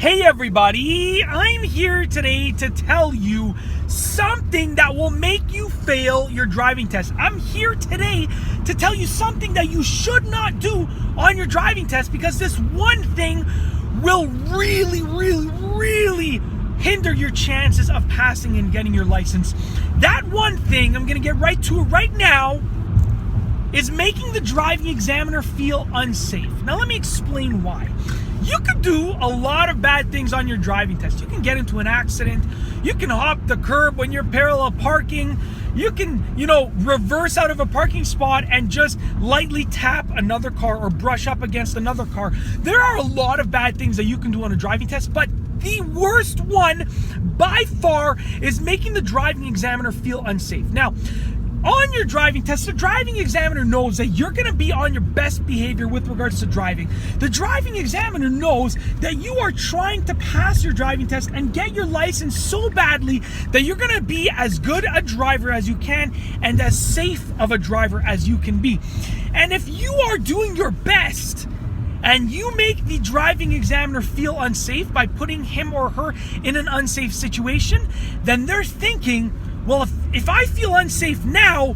Hey everybody, I'm here today to tell you something that will make you fail your driving test. I'm here today to tell you something that you should not do on your driving test, because this one thing will really hinder your chances of passing and getting your license. That one thing, I'm going to get right to it right now, is making the driving examiner feel unsafe. Now let me explain why. You can do a lot of bad things on your driving test. You can get into an accident. You can hop the curb when you're parallel parking. You can, reverse out of a parking spot and just lightly tap another car or brush up against another car. There are a lot of bad things that you can do on a driving test, but the worst one by far is making the driving examiner feel unsafe. Now, on your driving test, the driving examiner knows that you're going to be on your best behavior with regards to driving. The driving examiner knows that you are trying to pass your driving test and get your license so badly that you're going to be as good a driver as you can and as safe of a driver as you can be. And if you are doing your best and you make the driving examiner feel unsafe by putting him or her in an unsafe situation, then they're thinking, well, if I feel unsafe now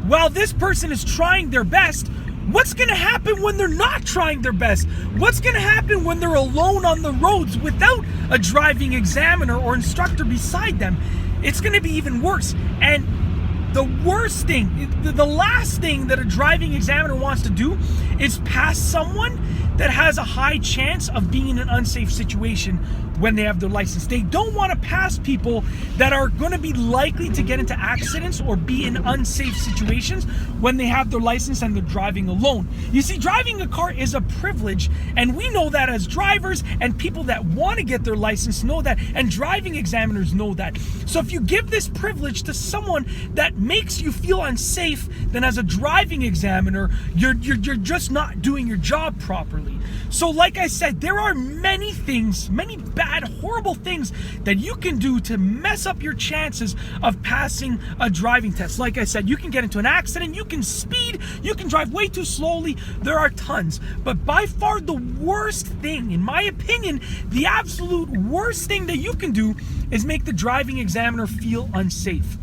while this person is trying their best, what's going to happen when they're not trying their best? What's going to happen when they're alone on the roads without a driving examiner or instructor beside them? It's going to be even worse. And the worst thing, the last thing that a driving examiner wants to do is pass someone that has a high chance of being in an unsafe situation when they have their license. They don't want to pass people that are going to be likely to get into accidents or be in unsafe situations when they have their license and they're driving alone. You see, driving a car is a privilege, and we know that as drivers, and people that want to get their license know that, and driving examiners know that. So if you give this privilege to someone that makes you feel unsafe, then as a driving examiner, you're just not doing your job properly. So like I said, there are many things, many bad, horrible things that you can do to mess up your chances of passing a driving test. Like I said, you can get into an accident, you can speed, you can drive way too slowly. There are tons. But by far the worst thing, in my opinion, the absolute worst thing that you can do is make the driving examiner feel unsafe.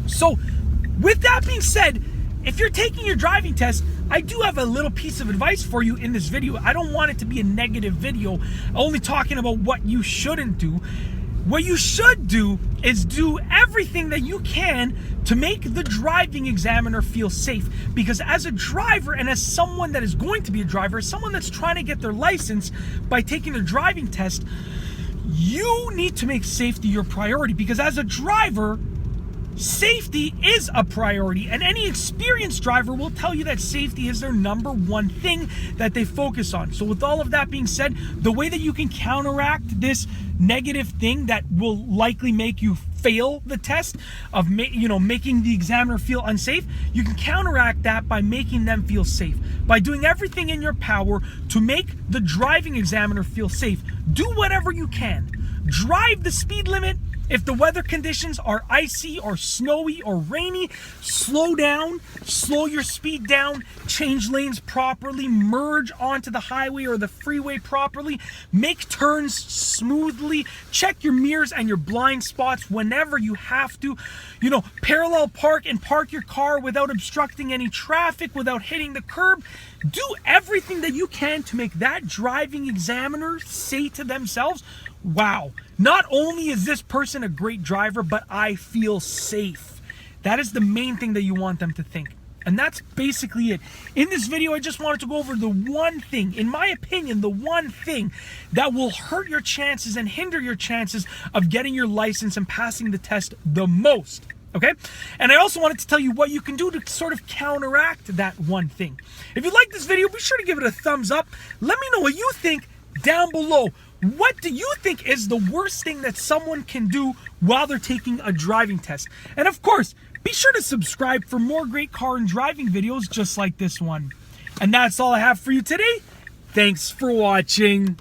So with that being said, if you're taking your driving test, I do have a little piece of advice for you in this video. I don't want it to be a negative video, only talking about what you shouldn't do. What you should do is do everything that you can to make the driving examiner feel safe. Because as a driver, and as someone that is going to be a driver, someone that's trying to get their license by taking their driving test, you need to make safety your priority. Because as a driver, safety is a priority, and any experienced driver will tell you that safety is their number one thing that they focus on. So with all of that being said, the way that you can counteract this negative thing that will likely make you fail the test of making the examiner feel unsafe, you can counteract that by making them feel safe, by doing everything in your power to make the driving examiner feel safe. Do whatever you can. Drive the speed limit. If the weather conditions are icy or snowy or rainy, slow down, slow your speed down, change lanes properly, merge onto the highway or the freeway properly, make turns smoothly, check your mirrors and your blind spots whenever you have to, parallel park and park your car without obstructing any traffic, without hitting the curb. Do everything that you can to make that driving examiner say to themselves, wow, not only is this person a great driver, but I feel safe. That is the main thing that you want them to think. And that's basically it. In this video, I just wanted to go over the one thing, in my opinion, the one thing that will hurt your chances and hinder your chances of getting your license and passing the test the most. Okay? And I also wanted to tell you what you can do to sort of counteract that one thing. If you like this video, be sure to give it a thumbs up. Let me know what you think down below. What do you think is the worst thing that someone can do while they're taking a driving test? And of course, be sure to subscribe for more great car and driving videos just like this one. And that's all I have for you today. Thanks for watching.